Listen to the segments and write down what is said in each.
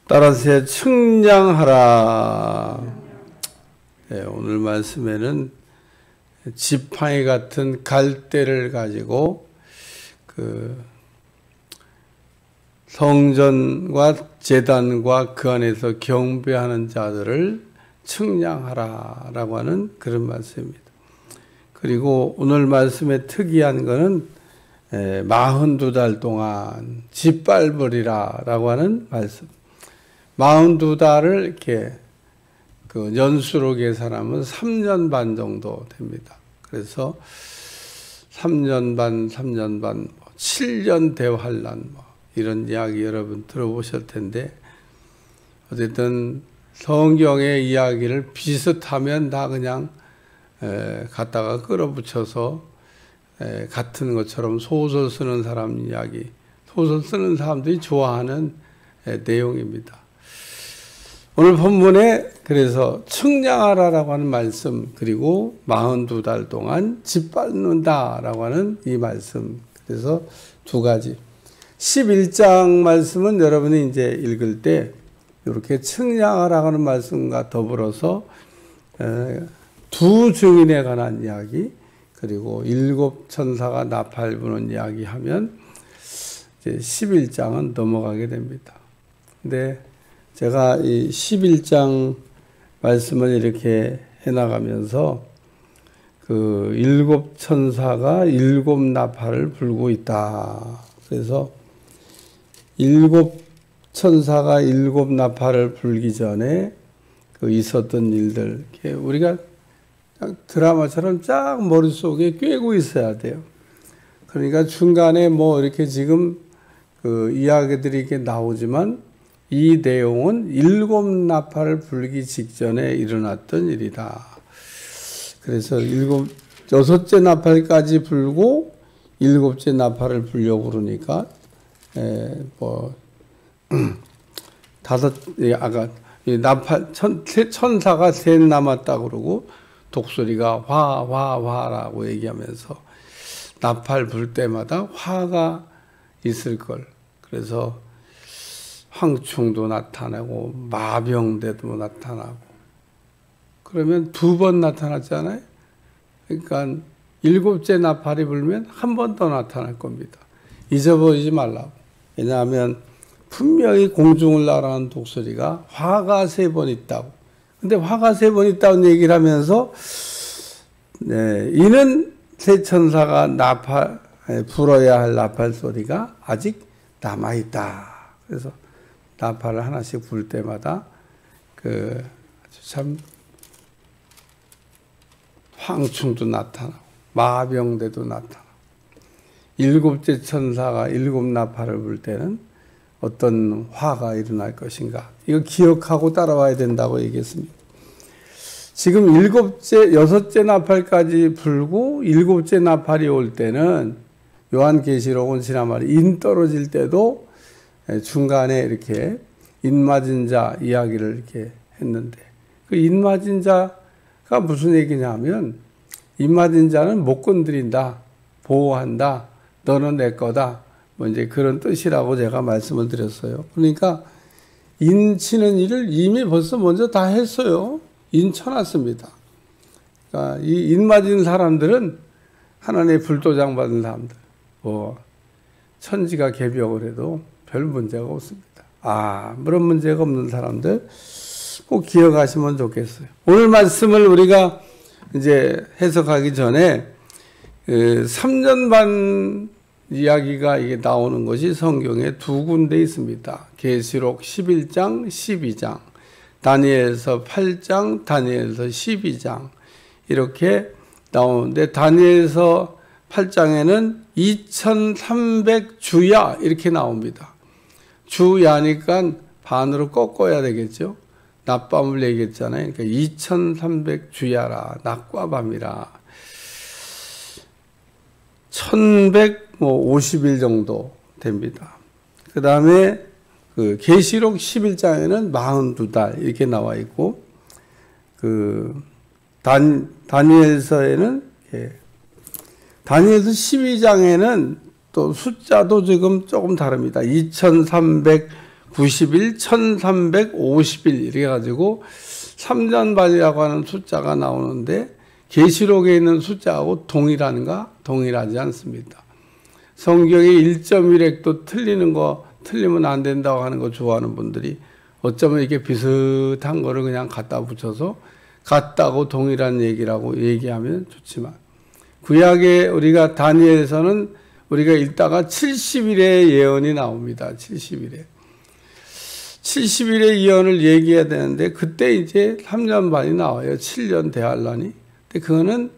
따라서 측량하라. 네, 오늘 말씀에는 지팡이 같은 갈대를 가지고 그 성전과 제단과 그 안에서 경배하는 자들을 측량하라라고 하는 그런 말씀입니다. 그리고 오늘 말씀의 특이한 것은 42달 동안 짓밟으리라라고 하는 말씀. 42달을 이렇게 그 연수로 계산하면 3년 반 정도 됩니다. 그래서 3년 반, 7년 대환란 이런 이야기 여러분 들어보실 텐데, 어쨌든 성경의 이야기를 비슷하면 다 그냥 갖다가 끌어붙여서 같은 것처럼 소설 쓰는 사람 이야기, 소설 쓰는 사람들이 좋아하는 내용입니다. 오늘 본문에 그래서 측량하라라고 하는 말씀, 그리고 42달 동안 짓밟는다라고 하는 이 말씀, 그래서 두 가지. 11장 말씀은 여러분이 이제 읽을 때 이렇게 측량하라고 하는 말씀과 더불어서 두 증인에 관한 이야기, 그리고 7 천사가 나팔 부는 이야기 하면 이제 11장은 넘어가게 됩니다. 근데 제가 이 11장 말씀을 이렇게 해나가면서 그 7 천사가 7 나팔을 불고 있다. 그래서 7 천사가 7 나팔을 불기 전에 그 있었던 일들, 우리가 드라마처럼 쫙 머릿속에 꿰고 있어야 돼요. 그러니까 중간에 뭐 이렇게 지금 그 이야기들이 이렇게 나오지만 이 내용은 7 나팔을 불기 직전에 일어났던 일이다. 그래서 6째 나팔까지 불고 7째 나팔을 불려고 그러니까 아까 나팔 천사가 셋 남았다고 그러고 독수리가 화라고 얘기하면서 나팔 불 때마다 화가 있을 걸. 그래서 황충도 나타나고 마병대도 나타나고, 그러면 2번 나타났잖아요. 그러니까 7째 나팔이 불면 한 번 더 나타날 겁니다. 잊어버리지 말라고. 왜냐하면 분명히 공중을 날아가는 독수리가 화가 3번 있다고. 근데 화가 3번 있다는 얘기를 하면서 이는 새 천사가 나팔 불어야 할 나팔 소리가 아직 남아있다. 그래서 나팔을 하나씩 불 때마다 그 참 황충도 나타나고 마병대도 나타나고, 7째 천사가 7 나팔을 불 때는 어떤 화가 일어날 것인가, 이거 기억하고 따라와야 된다고 얘기했습니다. 지금 6째 나팔까지 불고 7째 나팔이 올 때는 요한계시록은 지난번에 인 떨어질 때도 중간에 이렇게 인 맞은 자 이야기를 이렇게 했는데, 그 인 맞은 자가 무슨 얘기냐면, 인 맞은 자는 못 건드린다, 보호한다, 너는 내 거다, 뭐 이제 그런 뜻이라고 제가 말씀을 드렸어요. 그러니까 인 치는 일을 이미 벌써 먼저 다 했어요. 인 쳐놨습니다. 그러니까 이 인 맞은 사람들은 하나님의 불도장 받은 사람들, 천지가 개벽을 해도 별 문제가 없습니다. 아무런 문제가 없는 사람들 꼭 기억하시면 좋겠어요. 오늘 말씀을 우리가 이제 해석하기 전에 3년 반 이야기가 이게 나오는 것이 성경에 2군데 있습니다. 계시록 11장, 12장, 다니엘서 8장, 다니엘서 12장 이렇게 나오는데, 다니엘서 8장에는 2300주야 이렇게 나옵니다. 주야니까 반으로 꺾어야 되겠죠. 낮밤을 얘기했잖아요. 그러니까 2300주야라, 낮과 밤이라. 1150일 정도 됩니다. 그 다음에 그 계시록 11장에는 42달 이렇게 나와 있고, 그 다니엘서에는 다니엘서 12장에는 또 숫자도 지금 조금 다릅니다. 2300 90일, 1350일 이래 가지고 3년반이라고 하는 숫자가 나오는데 계시록에 있는 숫자하고 동일한가? 동일하지 않습니다. 성경에 1.1획도 틀리면 안 된다고 하는 거 좋아하는 분들이 어쩌면 이렇게 비슷한 거를 그냥 갖다 붙여서 같다고 동일한 얘기라고 얘기하면 좋지만, 구약에 우리가 다니엘에서는 우리가 읽다가 70일의 예언이 나옵니다. 70일에. 70일의 예언을 얘기해야 되는데 그때 이제 3년 반이 나와요. 7년 대환란이. 근데 그거는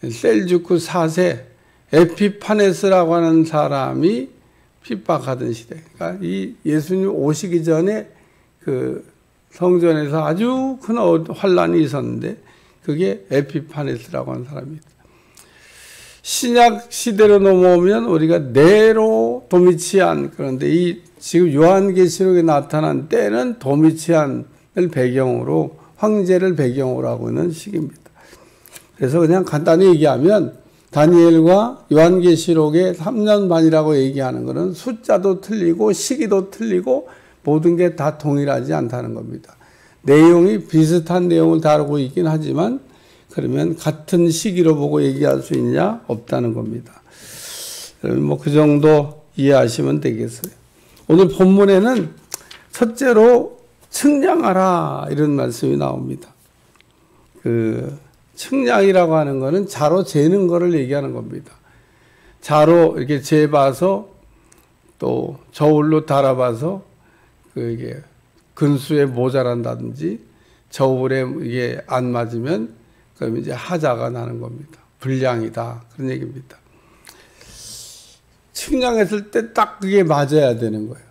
셀주크 4세 에피파네스라고 하는 사람이 핍박하던 시대. 그러니까 이 예수님 오시기 전에 그 성전에서 아주 큰 환란이 있었는데 그게 에피파네스라고 하는 사람입니다. 신약 시대로 넘어오면 우리가 네로 도미치안, 그런데 이 지금 요한계시록에 나타난 때는 도미치안을 배경으로, 황제를 배경으로 하고 있는 시기입니다. 그래서 그냥 간단히 얘기하면 다니엘과 요한계시록의 3년 반이라고 얘기하는 것은 숫자도 틀리고 시기도 틀리고 모든 게 다 동일하지 않다는 겁니다. 내용이 비슷한 내용을 다루고 있긴 하지만 그러면 같은 시기로 보고 얘기할 수 있냐? 없다는 겁니다. 뭐 그 정도 이해하시면 되겠어요. 오늘 본문에는 첫째로 측량하라 이런 말씀이 나옵니다. 그 측량이라고 하는 것은 자로 재는 거를 얘기하는 겁니다. 자로 이렇게 재봐서 또 저울로 달아봐서 이게 근수에 모자란다든지 저울에 이게 안 맞으면 그럼 이제 하자가 나는 겁니다. 불량이다. 그런 얘기입니다. 측량했을 때 딱 그게 맞아야 되는 거예요.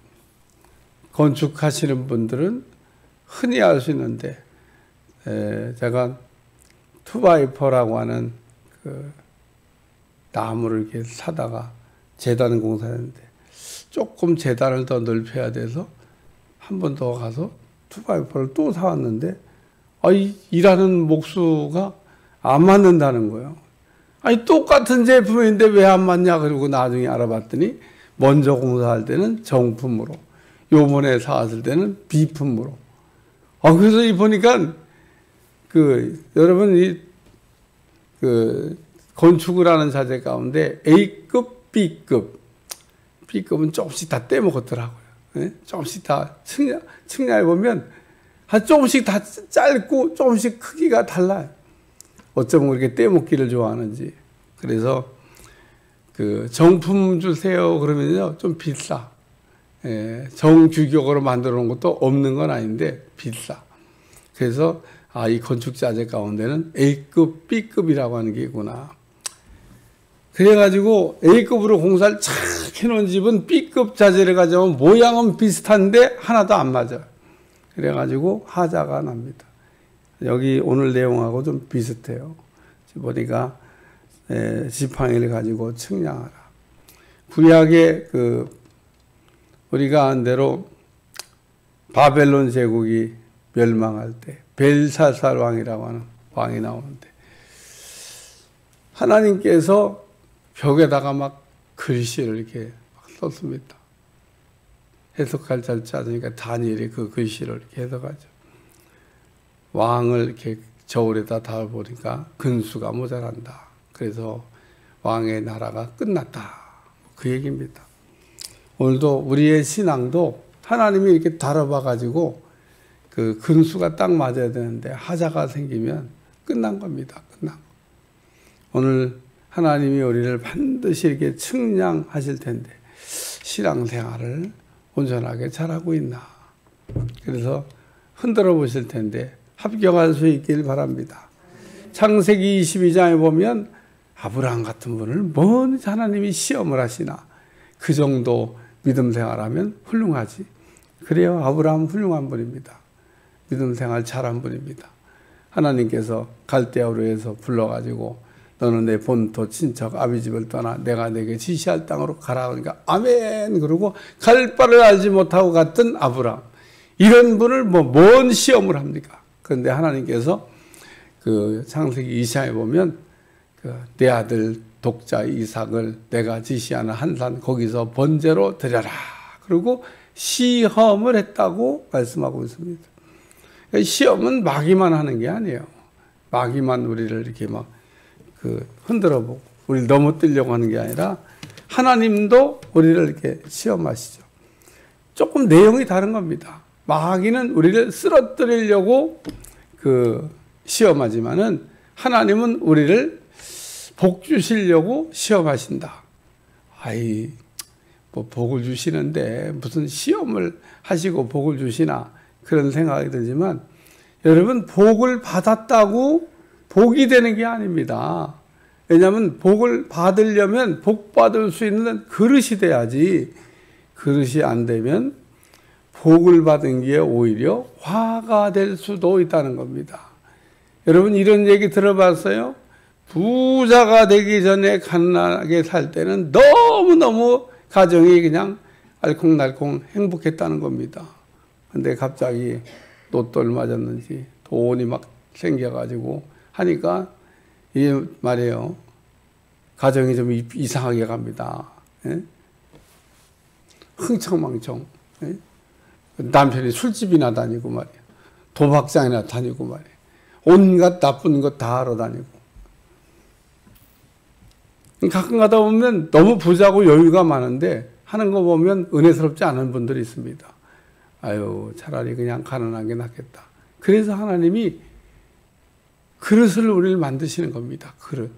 건축하시는 분들은 흔히 알 수 있는데, 제가 투바이퍼라고 하는 그 나무를 이렇게 사다가 재단 공사했는데 조금 재단을 더 넓혀야 돼서 한 번 더 가서 투바이퍼를 또 사왔는데 일하는 목수가 안 맞는다는 거예요. 똑같은 제품인데 왜 안 맞냐? 그리고 나중에 알아봤더니 먼저 공사할 때는 정품으로, 요번에 사왔을 때는 비품으로. 그래서 보니까 여러분 건축을 하는 자재 가운데 A급, B급은 조금씩 다 떼먹었더라고요. 조금씩 다 측량해 보면 조금씩 다 짧고 조금씩 크기가 달라요. 어쩌면 그렇게 떼먹기를 좋아하는지. 그래서 정품 주세요 그러면요 좀 비싸. 정규격으로 만들어 놓은 것도 없는 건 아닌데 비싸. 그래서 이 건축 자재 가운데는 A급, B급이라고 하는 게 있구나. 그래가지고 A급으로 공사를 착 해놓은 집은 B급 자재를 가져오면 모양은 비슷한데 하나도 안 맞아. 그래가지고 하자가 납니다. 여기 오늘 내용하고 좀 비슷해요. 보니까 지팡이를 가지고 측량하라. 구약에 우리가 한 대로 바벨론 제국이 멸망할 때 벨사살 왕이라고 하는 왕이 나오는데 하나님께서 벽에다가 막 글씨를 이렇게 막 썼습니다. 해석할 잘 찾으니까 다니엘이 그 글씨를 이렇게 해석하죠. 왕을 이렇게 저울에다 달아보니까 근수가 모자란다. 그래서 왕의 나라가 끝났다. 그 얘기입니다. 오늘도 우리의 신앙도 하나님이 이렇게 달아봐가지고 그 근수가 딱 맞아야 되는데 하자가 생기면 끝난 겁니다. 끝난. 오늘 하나님이 우리를 반드시 이렇게 측량하실 텐데 신앙생활을 온전하게 잘하고 있나. 그래서 흔들어 보실 텐데 합격할 수 있길 바랍니다. 창세기 22장에 보면 아브라함 같은 분을 뭔 하나님이 시험을 하시나. 그 정도 믿음 생활하면 훌륭하지. 그래요. 아브라함 훌륭한 분입니다. 믿음 생활 잘한 분입니다. 하나님께서 갈대아우르에서 불러가지고 너는 내 본토 친척 아비 집을 떠나 내가 내게 지시할 땅으로 가라. 그러니까 아멘 그러고 갈 바를 알지 못하고 갔던 아브라함. 이런 분을 뭔 시험을 합니까? 그런데 하나님께서 창세기 2장에 보면 내 아들 독자 이삭을 내가 지시하는 한 산 거기서 번제로 드려라. 그리고 시험을 했다고 말씀하고 있습니다. 시험은 마귀만 하는 게 아니에요. 마귀만 우리를 이렇게 막 흔들어 보고 우리를 넘어뜨리려고 하는 게 아니라 하나님도 우리를 이렇게 시험하시죠. 조금 내용이 다른 겁니다. 마귀는 우리를 쓰러뜨리려고 시험하지만은 하나님은 우리를 복 주시려고 시험하신다. 뭐 복을 주시는데 무슨 시험을 하시고 복을 주시나 그런 생각이 들지만 여러분 복을 받았다고 복이 되는 게 아닙니다. 왜냐하면 복을 받으려면 복 받을 수 있는 그릇이 돼야지 그릇이 안 되면 복을 받은 게 오히려 화가 될 수도 있다는 겁니다. 여러분 이런 얘기 들어봤어요? 부자가 되기 전에 가난하게 살 때는 너무너무 가정이 그냥 알콩달콩 행복했다는 겁니다. 근데 갑자기 로또를 맞았는지 돈이 막 생겨가지고 하니까 이 말이에요. 가정이 좀 이상하게 갑니다. 예? 흥청망청. 예? 남편이 술집이나 다니고 말이에요. 도박장이나 다니고 말이에요. 온갖 나쁜 것 다 하러 다니고. 가끔 가다 보면 너무 부자고 여유가 많은데 하는 거 보면 은혜스럽지 않은 분들이 있습니다. 아유, 차라리 그냥 가난한 게 낫겠다. 그래서 하나님이 그릇을 우리를 만드시는 겁니다. 그릇.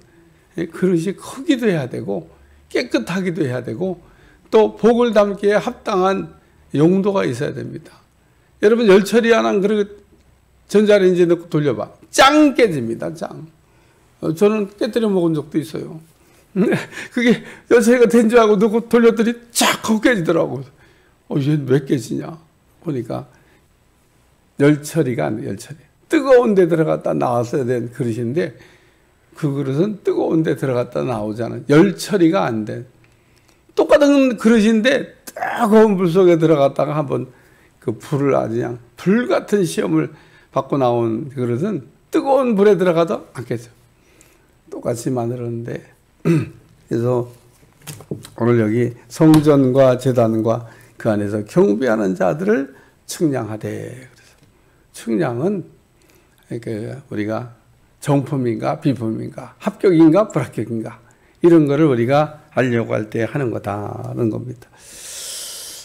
그릇이 크기도 해야 되고 깨끗하기도 해야 되고 또 복을 담기에 합당한 용도가 있어야 됩니다. 여러분 열처리 안 한 그릇 전자레인지에 넣고 돌려봐. 짱 깨집니다. 짱. 저는 깨뜨려 먹은 적도 있어요. 그게 열처리가 된 줄 알고 넣고 돌렸더니 쫙 하고 깨지더라고요. 얘는 왜 깨지냐 보니까 열처리가 안 돼. 열처리. 뜨거운 데 들어갔다 나왔어야 된 그릇인데 그 그릇은 뜨거운 데 들어갔다 나오지 않은 열처리가 안 된 똑같은 그릇인데 뜨거운 불 속에 들어갔다가 한번 그 불을 아주 그냥 불같은 시험을 받고 나온 그릇은 뜨거운 불에 들어가도 안 깨져. 똑같이 만들었는데 그래서 오늘 여기 성전과 제단과 그 안에서 경배하는 자들을 측량하되. 그래서 측량은 우리가 정품인가 비품인가 합격인가 불합격인가 이런 거를 우리가 알려고 할 때 하는 거다는 겁니다.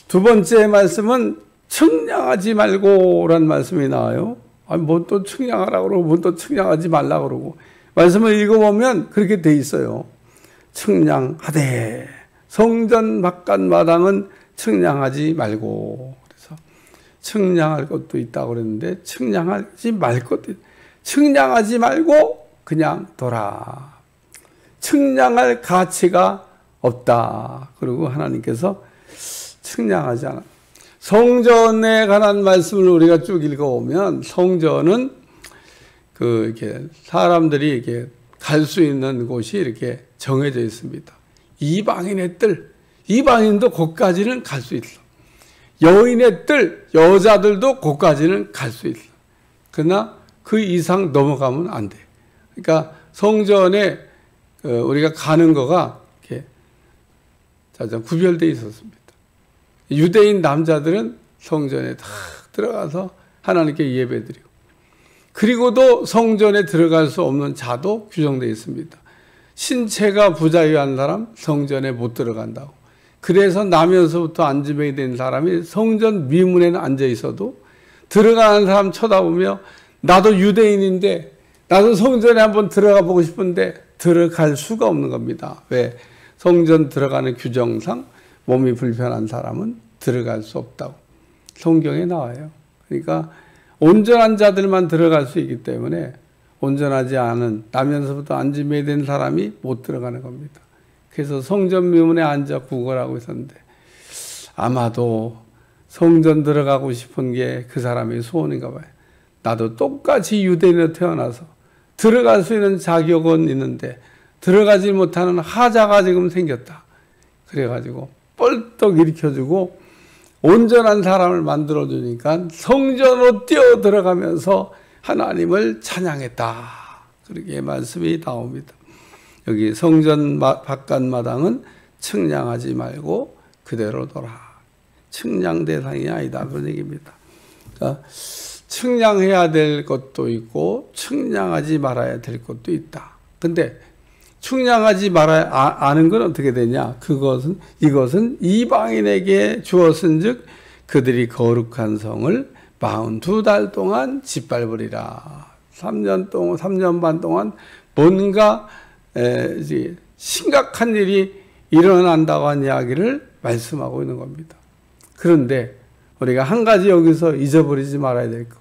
두 번째 말씀은 측량하지 말고라는 말씀이 나와요. 뭐 또 측량하라고 그러고 뭐 또 측량하지 말라고 그러고 말씀을 읽어보면 그렇게 돼 있어요. 측량하되 성전 바깥 마당은 측량하지 말고. 그래서 측량할 것도 있다고 그랬는데 측량하지 말 것도 있다. 측량하지 말고 그냥 둬라. 측량할 가치가 없다. 그리고 하나님께서 측량하지 않아. 성전에 관한 말씀을 우리가 쭉 읽어오면 성전은 이렇게 사람들이 이렇게 갈 수 있는 곳이 이렇게 정해져 있습니다. 이방인의 뜰, 이방인도 거기까지는 갈 수 있어. 여인의 뜰, 여자들도 거기까지는 갈 수 있어. 그러나 그 이상 넘어가면 안 돼. 그러니까 성전에 우리가 가는 거가 이렇게 구별되어 있었습니다. 유대인 남자들은 성전에 다 들어가서 하나님께 예배드리고 그리고도 성전에 들어갈 수 없는 자도 규정되어 있습니다. 신체가 부자유한 사람 성전에 못 들어간다고. 그래서 나면서부터 안지병이 된 사람이 성전 미문에는 앉아 있어도 들어가는 사람 쳐다보며 나도 유대인인데 나도 성전에 한번 들어가 보고 싶은데 들어갈 수가 없는 겁니다. 왜? 성전 들어가는 규정상 몸이 불편한 사람은 들어갈 수 없다고 성경에 나와요. 그러니까 온전한 자들만 들어갈 수 있기 때문에 온전하지 않은 나면서부터 안지병이 된 사람이 못 들어가는 겁니다. 그래서 성전 미문에 앉아 구걸하고 있었는데 아마도 성전 들어가고 싶은 게 그 사람의 소원인가 봐요. 나도 똑같이 유대인으로 태어나서 들어갈 수 있는 자격은 있는데 들어가지 못하는 하자가 지금 생겼다. 그래가지고 뻘떡 일으켜주고 온전한 사람을 만들어주니까 성전으로 뛰어 들어가면서 하나님을 찬양했다. 그렇게 말씀이 나옵니다. 여기 성전 바깥 마당은 측량하지 말고 그대로 둬라. 측량 대상이 아니다. 그런 얘기입니다. 그러니까 측량해야 될 것도 있고 측량하지 말아야 될 것도 있다. 근데 측량하지 말아야 아는 건 어떻게 되냐? 이것은 이방인에게 주었은즉 그들이 거룩한 성을 42달 동안 짓밟으리라. 3년 반 동안 뭔가 심각한 일이 일어난다고 한 이야기를 말씀하고 있는 겁니다. 그런데 우리가 한 가지 여기서 잊어버리지 말아야 될 거.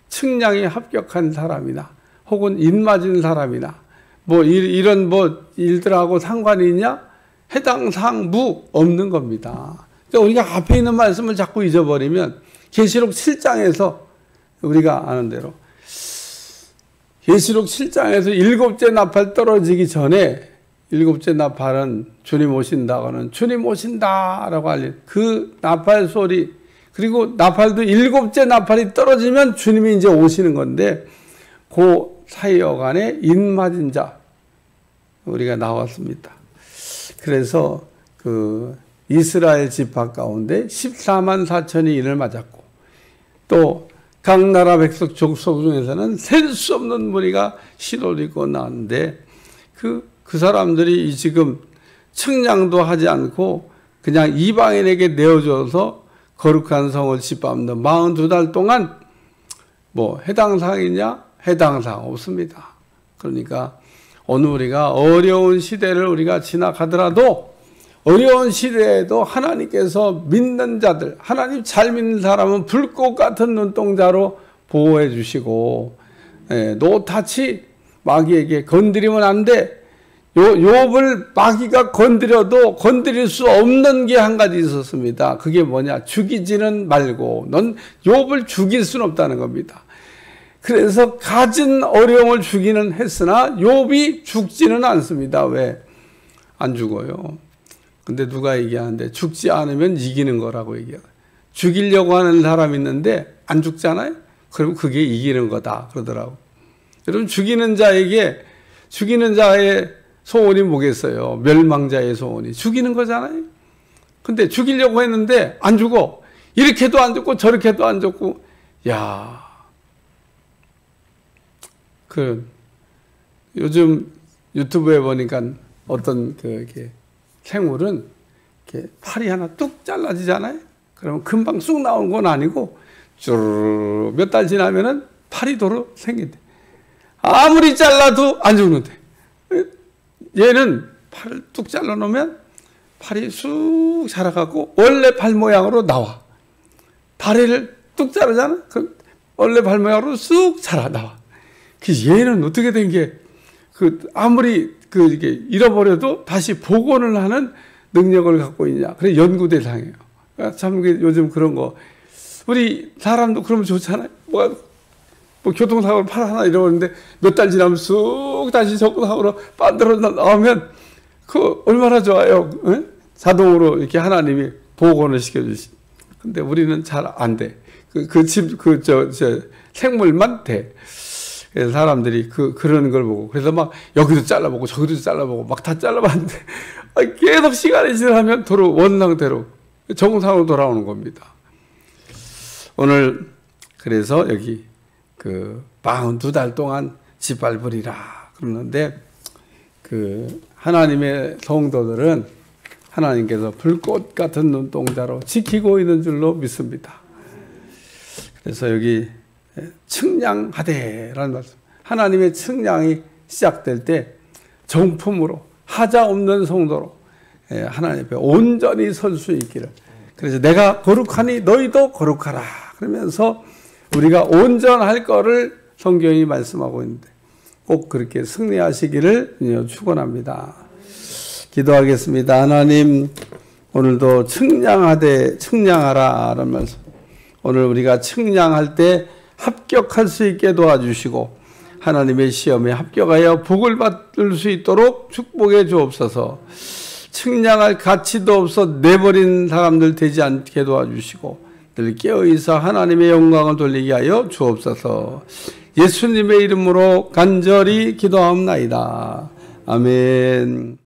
측량이 합격한 사람이나 혹은 입맞은 사람이나 이런 일들하고 상관이 있냐? 해당 사항 없는 겁니다. 그러니까 우리가 앞에 있는 말씀을 자꾸 잊어버리면 계시록 7장에서 우리가 아는 대로 계시록 7장에서 7째 나팔 떨어지기 전에 7째 나팔은 주님 오신다고는 주님 오신다라고 알린 그 나팔 소리, 그리고 나팔도 7째 나팔이 떨어지면 주님이 이제 오시는 건데 그 사이여간에 입맞은 자 우리가 나왔습니다. 그래서 그 이스라엘 지파 가운데 14만 4천이 이를 맞았고 또 각 나라 백성 족속 중에서는 셀 수 없는 무리가 시로를 입고 나왔는데 그 사람들이 지금 측량도 하지 않고 그냥 이방인에게 내어줘서 거룩한 성을 짓밟는 42달 동안 해당 사항이냐? 해당 사항 없습니다. 그러니까 오늘 우리가 어려운 시대를 우리가 지나가더라도 어려운 시대에도 하나님께서 믿는 자들, 하나님 잘 믿는 사람은 불꽃 같은 눈동자로 보호해 주시고 노타치 마귀에게 건드리면 안 돼. 욥을 마귀가 건드려도 건드릴 수 없는 게 한 가지 있었습니다. 그게 뭐냐? 죽이지는 말고 넌 욥을 죽일 수는 없다는 겁니다. 그래서 가진 어려움을 주기는 했으나 욥이 죽지는 않습니다. 왜? 안 죽어요. 근데 누가 얘기하는데 죽지 않으면 이기는 거라고 얘기해요. 죽이려고 하는 사람이 있는데 안 죽잖아요? 그럼 그게 이기는 거다 그러더라고. 여러분 죽이는 자의 소원이 뭐겠어요? 멸망자의 소원이 죽이는 거잖아요. 근데 죽이려고 했는데 안 죽어. 이렇게도 안 죽고 저렇게도 안 죽고. 야, 요즘 유튜브에 보니까 어떤 이렇게 생물은 이렇게 팔이 하나 뚝 잘라지잖아요. 그러면 금방 쑥 나오는 건 아니고 쭈르르 몇 달 지나면은 팔이 도로 생긴대. 아무리 잘라도 안 죽는데. 얘는 팔을 뚝 잘라놓으면 팔이 쑥 자라가고 원래 발 모양으로 나와. 다리를 뚝 자르잖아. 그럼 원래 발 모양으로 쑥 자라 나와. 얘는 어떻게 된 게 아무리 이게 잃어버려도 다시 복원을 하는 능력을 갖고 있냐. 그래 연구 대상이에요. 참 요즘 그런 거 우리 사람도 그러면 좋잖아요. 교통사고로 팔 하나 잃어버렸는데 몇 달 지나면 쑥 다시 교통사고로 만들어 나오면 얼마나 좋아요. 에? 자동으로 이렇게 하나님이 복원을 시켜주시. 근데 우리는 잘 안 돼. 생물만 돼. 그래서 사람들이 그런 걸 보고 그래서 막 여기도 잘라보고 저기도 잘라보고 막 다 잘라봤는데 계속 시간이 지나면 도로 원상태로 정상으로 돌아오는 겁니다. 오늘 그래서 여기 42달 동안 짓밟으리라 그러는데 하나님의 성도들은 하나님께서 불꽃 같은 눈동자로 지키고 있는 줄로 믿습니다. 그래서 여기 측량하되라는 말씀. 하나님의 측량이 시작될 때 정품으로 하자 없는 성도로 하나님 앞에 온전히 설 수 있기를. 그래서 내가 거룩하니 너희도 거룩하라 그러면서 우리가 온전할 거를 성경이 말씀하고 있는데 꼭 그렇게 승리하시기를 축원합니다. 기도하겠습니다. 하나님 오늘도 측량하라 라는 말씀. 오늘 우리가 측량할 때 합격할 수 있게 도와주시고 하나님의 시험에 합격하여 복을 받을 수 있도록 축복해 주옵소서. 측량할 가치도 없어 내버린 사람들 되지 않게 도와주시고 늘 깨어있어 하나님의 영광을 돌리게 하여 주옵소서. 예수님의 이름으로 간절히 기도하옵나이다. 아멘.